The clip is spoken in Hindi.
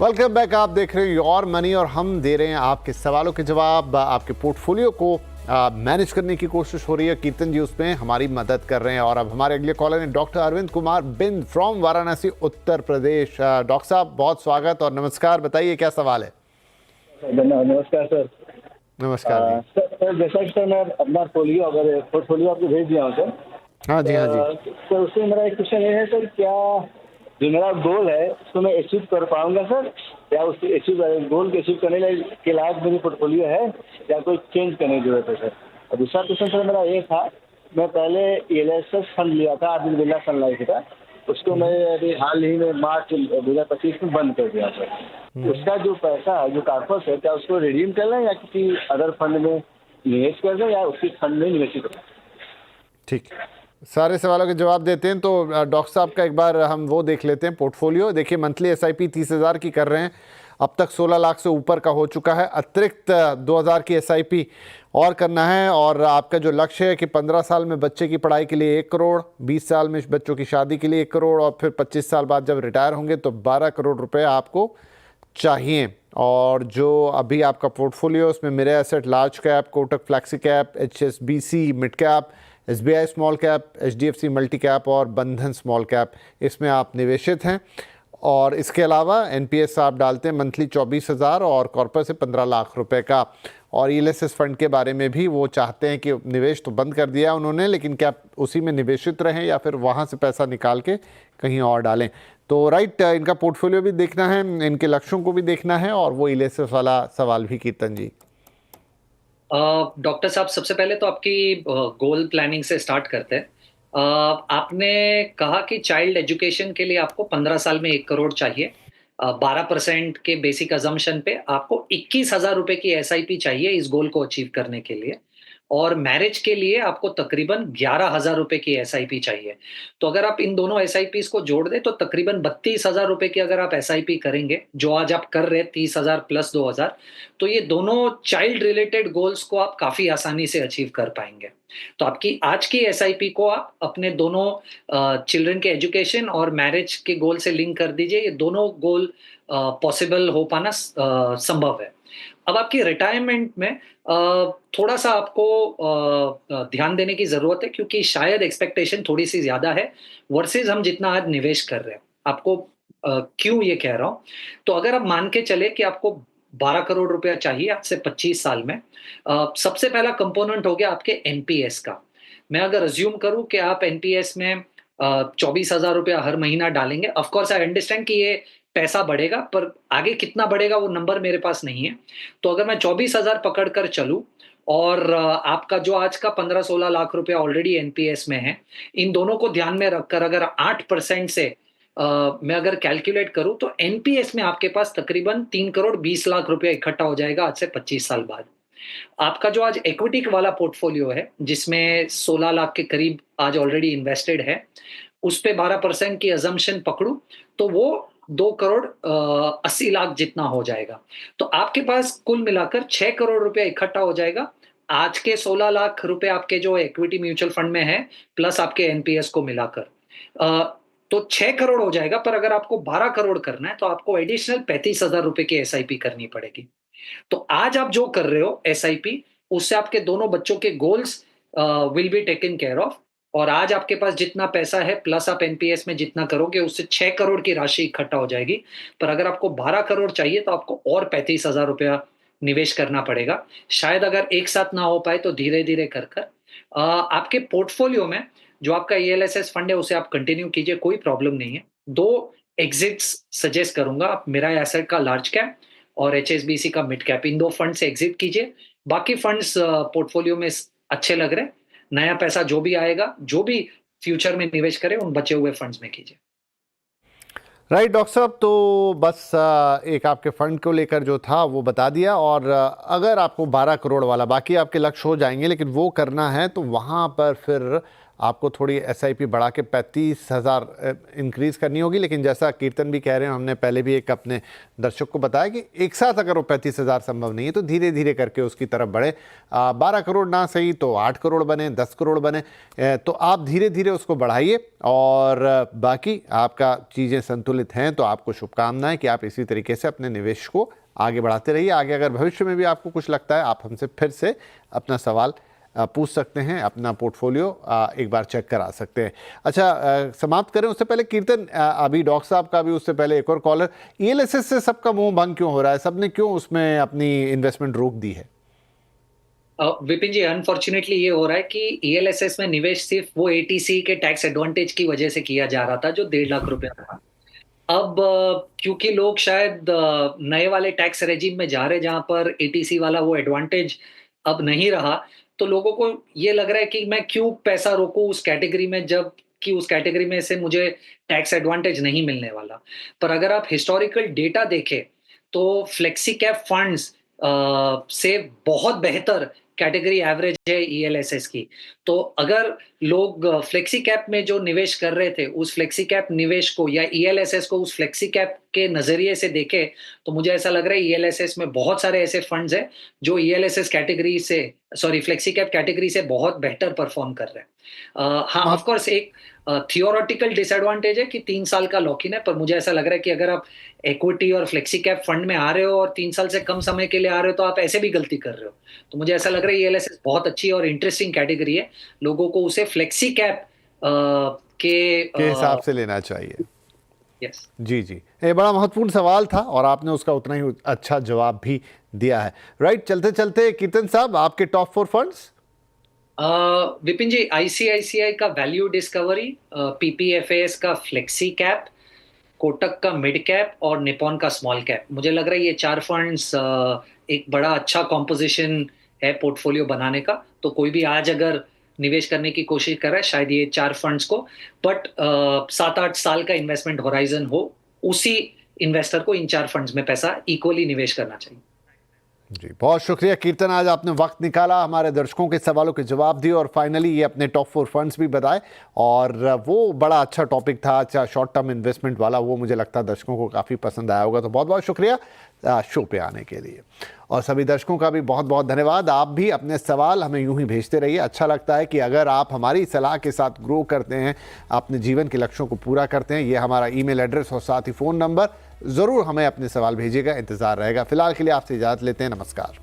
Welcome back. आप देख रहे हैं योर मनी और हम दे रहे हैं आपके सवालों के जवाब। आपके पोर्टफोलियो को मैनेज करने की कोशिश हो रही है। कीर्तन जी उसमें हमारी मदद कर रहे हैं। और अब हमारे अगले कॉलर हैं doctor Arvind Kumar Bind from Varanasi Uttar Pradesh. Doctor साहब बहुत स्वागत और नमस्कार। बताइए क्या सवाल है। नमस्कार सर। नमस्कार जी। सर जैसा कि सर मैं अपना पोर्टफोलियो आपको भेज दिया हूँ सर। हाँ जी, हाँ जी। सर उसमें मेरा एक क्वेश्चन ये है सर, क्या जो मेरा गोल है उसको मैं अचीव कर पाऊंगा सर, या उस गोल को अचीव करने के लायक मेरी पोर्टफोलियो है या कोई चेंज करने की जरूरत है सर। और दूसरा क्वेश्चन सर मेरा ये था, मैं पहले ELSS फंड लिया था, आदित्य बिरला सन लाइफ का, उसको मैं अभी हाल ही में मार्च 2025 में बंद कर दिया सर। उसका जो पैसा है, जो कॉर्पस है, क्या उसको रिडीम कर लें या किसी अदर फंड में निवेश कर दें या उसी फंड में निवेश करें? ठीक, सारे सवालों के जवाब देते हैं। तो डॉक्टर साहब का एक बार हम वो देख लेते हैं पोर्टफोलियो। देखिए मंथली SIP 30,000 की कर रहे हैं, अब तक 16 लाख से ऊपर का हो चुका है। अतिरिक्त 2,000 की SIP और करना है। और आपका जो लक्ष्य है कि 15 साल में बच्चे की पढ़ाई के लिए 1 करोड़, 20 साल में बच्चों की शादी के लिए 1 करोड़ और फिर 25 साल बाद जब रिटायर होंगे तो 12 करोड़ रुपए आपको चाहिए। और जो अभी आपका पोर्टफोलियो उसमें मेरे asset large cap, Kotak flexi cap, HSBC mid cap, SBI small cap, HDFC multi cap और बंधन स्मॉल कैप, इसमें आप निवेशित हैं। और इसके अलावा NPS आप डालते हैं मंथली 24,000 और कॉर्पस से 15 लाख रुपए का। और ELSS फंड के बारे में भी वो चाहते हैं कि निवेश तो बंद कर दिया उन्होंने, लेकिन क्या उसी में निवेशित रहें या फिर वहाँ से पैसा निकाल के कहीं और डालें। तो राइट, इनका पोर्टफोलियो भी देखना है, इनके लक्ष्यों को भी देखना है और वो ELSS वाला सवाल भी। कीर्तन जी। डॉक्टर साहब सबसे पहले तो आपकी गोल प्लानिंग से स्टार्ट करते हैं। आपने कहा कि चाइल्ड एजुकेशन के लिए आपको 15 साल में 1 करोड़ चाहिए। 12% के बेसिक अजम्पशन पे आपको 21,000 रुपए की SIP चाहिए इस गोल को अचीव करने के लिए। और मैरिज के लिए आपको तकरीबन 11,000 रुपए की SIP चाहिए। तो अगर आप इन दोनों SIPs को जोड़ दें तो तकरीबन 32,000 रुपए की अगर आप SIP करेंगे, जो आज आप कर रहे हैं 30,000 प्लस 2,000, तो ये दोनों चाइल्ड रिलेटेड गोल्स को आप काफी आसानी से अचीव कर पाएंगे। तो आपकी आज की SIP को आप अपने दोनों चिल्ड्रन के एजुकेशन और मैरिज के गोल से लिंक कर दीजिए। ये दोनों गोल पॉसिबल हो पाना संभव है। अब आपकी रिटायरमेंट में थोड़ा सा आपको ध्यान देने की जरूरत है, क्योंकि शायद एक्सपेक्टेशन थोड़ी सी ज्यादा है वर्सेस हम जितना आज निवेश कर रहे हैं। आपको क्यों ये कह रहा हूं, तो अगर आप मान के चले कि आपको 12 करोड़ रुपया चाहिए आज से 25 साल में, सबसे पहला कंपोनेंट हो गया आपके NPS का। मैं अगर अज्यूम करूं कि आप NPS में 24,000 रुपया हर महीना डालेंगे, ऑफ कोर्स आई अंडरस्टैंड कि ये पैसा बढ़ेगा, पर आगे कितना बढ़ेगा वो नंबर मेरे पास नहीं है। तो अगर मैं 24,000 पकड़ कर चलूं और आपका जो आज का 15-16 लाख रुपया ऑलरेडी NPS में है, इन दोनों को ध्यान में रखकर अगर 8% से मैं अगर कैलकुलेट करूं तो NPS में आपके पास तकरीबन 3 करोड़ 20 लाख रुपया इकट्ठा हो जाएगा आज से 25 साल बाद। आपका जो आज इक्विटी वाला पोर्टफोलियो है, जिसमें 16 लाख के करीब आज ऑलरेडी इन्वेस्टेड है, उस पे 12% की अजम्पशन पकड़ू तो वो 2 करोड़ 80 लाख जितना हो जाएगा। तो आपके पास कुल मिलाकर 6 करोड़ रुपया इकट्ठा हो जाएगा आज के 16 लाख रुपए आपके जो इक्विटी म्यूचुअल फंड में है प्लस आपके NPS को मिलाकर। तो 6 करोड़ हो जाएगा। पर अगर आपको 12 करोड़ करना है तो आपको एडिशनल 35,000 रुपए की SIP करनी पड़ेगी। तो आज आप जो कर रहे हो SIP, उससे आपके दोनों बच्चों के goals will be taken care of. और आज आपके पास जितना पैसा है प्लस आप NPS में जितना करोगे उससे 6 करोड़ की राशि इकट्ठा हो जाएगी। पर अगर आपको 12 करोड़ चाहिए तो आपको और 35,000 रुपया निवेश करना पड़ेगा। शायद अगर एक साथ ना हो पाए तो धीरे धीरे कर कर आपके पोर्टफोलियो में जो आपका ELSS फंड है उसे आप कंटिन्यू कीजिए, कोई प्रॉब्लम नहीं है। 2 एग्जिट्स सजेस्ट करूंगा, आप मेरा एसेट का लार्ज कैप और HSBC का मिड कैप, इन 2 फंड से एग्जिट कीजिए। बाकी फंड्स पोर्टफोलियो में अच्छे लग रहे, नया पैसा जो भी आएगा, जो भी फ्यूचर में निवेश करें, उन बचे हुए फंड्स में कीजिए। राइट डॉक्टर साहब, तो बस एक आपके फंड को लेकर जो था वो बता दिया। और अगर आपको 12 करोड़ वाला, बाकी आपके लक्ष्य हो जाएंगे, लेकिन वो करना है तो वहाँ पर फिर आपको थोड़ी SIP बढ़ा के 35,000 इंक्रीज़ करनी होगी। लेकिन जैसा कीर्तन भी कह रहे हैं, हमने पहले भी एक अपने दर्शक को बताया कि एक साथ अगर वो 35,000 संभव नहीं है तो धीरे धीरे करके उसकी तरफ बढ़े। 12 करोड़ ना सही तो 8 करोड़ बने, 10 करोड़ बने, तो आप धीरे धीरे उसको बढ़ाइए। और बाकी आपका चीज़ें संतुलित हैं तो आपको शुभकामनाएं कि आप इसी तरीके से अपने निवेश को आगे बढ़ाते रहिए। आगे अगर भविष्य में भी आपको कुछ लगता है, आप हमसे फिर से अपना सवाल पूछ सकते हैं, अपना पोर्टफोलियो एक बार चेक करा सकते हैं। अच्छा, समाप्त करें उससे पहले कीर्तन, अभी डॉक्टर साहब का भी, उससे पहले एक और कॉलर, ELSS से सबका मुंह भंग क्यों हो रहा है? सबने क्यों उसमें अपनी इन्वेस्टमेंट रोक दी है? विपिन जी, अनफॉर्चुनेटली ये हो रहा है कि ELSS में निवेश सिर्फ वो ATC के टैक्स एडवांटेज की वजह से किया जा रहा था जो 1.5 लाख रुपया था। अब क्योंकि लोग शायद नए वाले टैक्स रेजिम में जा रहे जहां पर ATC वाला वो एडवांटेज अब नहीं रहा, तो लोगों को ये लग रहा है कि मैं क्यों पैसा रोकूं उस कैटेगरी में, जब कि उस कैटेगरी में से मुझे टैक्स एडवांटेज नहीं मिलने वाला। पर अगर आप हिस्टोरिकल डेटा देखें तो फ्लेक्सी कैप फंड्स से बहुत बेहतर कैटेगरी एवरेज है ELSS की। तो अगर लोग फ्लेक्सी कैप में जो निवेश कर रहे थे उस फ्लेक्सी कैप निवेश को या ELSS को उस फ्लेक्सी कैप के नजरिए से देखे, तो मुझे ऐसा लग रहा है ELSS में बहुत सारे ऐसे फंड्स हैं जो ELSS कैटेगरी से, सॉरी, फ्लेक्सी कैप कैटेगरी से बहुत बेहतर परफॉर्म कर रहे हैं। हाँ, ऑफ कोर्स एक थियोरेटिकल डिसएडवांटेज है कि 3 साल का लॉक इन है, पर मुझे ऐसा लग रहा है कि अगर आप इक्विटी और फ्लेक्सी कैप फंड में आ रहे हो और 3 साल से कम समय के लिए आ रहे हो तो आप ऐसे भी गलती कर रहे हो। तो मुझे ऐसा लग रहा है ELSS बहुत अच्छी और इंटरेस्टिंग कैटेगरी है, लोगों को उसे फ्लेक्सी कैप के हिसाब से लेना चाहिए। यस जी जी, ये बड़ा महत्वपूर्ण सवाल था और आपने उसका उतना ही अच्छा जवाब भी दिया है। राइट, चलते चलते कीर्तन साहब, आपके टॉप 4 फंड्स? विपिन जी, ICICI का वैल्यू डिस्कवरी, PPFAS का फ्लेक्सी कैप, कोटक का मिड कैप और निपॉन का स्मॉल कैप। मुझे लग रहा है ये 4 फंड्स एक बड़ा अच्छा कॉम्पोजिशन है पोर्टफोलियो बनाने का। तो कोई भी आज अगर निवेश करने की कोशिश कर रहा है, शायद ये 4 फंड्स को, बट 7-8 साल का इन्वेस्टमेंट होराइजन हो, उसी इन्वेस्टर को इन 4 फंड्स में पैसा इक्वली निवेश करना चाहिए। जी, बहुत शुक्रिया कीर्तन, आज आपने वक्त निकाला, हमारे दर्शकों के सवालों के जवाब दिए और फाइनली ये अपने टॉप 4 फंड्स भी बताए। और वो बड़ा अच्छा टॉपिक था, अच्छा शॉर्ट टर्म इन्वेस्टमेंट वाला, वो मुझे लगता है दर्शकों को काफ़ी पसंद आया होगा। तो बहुत बहुत शुक्रिया शो पे आने के लिए, और सभी दर्शकों का भी बहुत बहुत धन्यवाद। आप भी अपने सवाल हमें यूं ही भेजते रहिए। अच्छा लगता है कि अगर आप हमारी सलाह के साथ ग्रो करते हैं, अपने जीवन के लक्ष्यों को पूरा करते हैं। ये हमारा ईमेल एड्रेस और साथ ही फ़ोन नंबर, ज़रूर हमें अपने सवाल भेजिएगा, इंतज़ार रहेगा। फिलहाल के लिए आपसे इजाज़त लेते हैं, नमस्कार।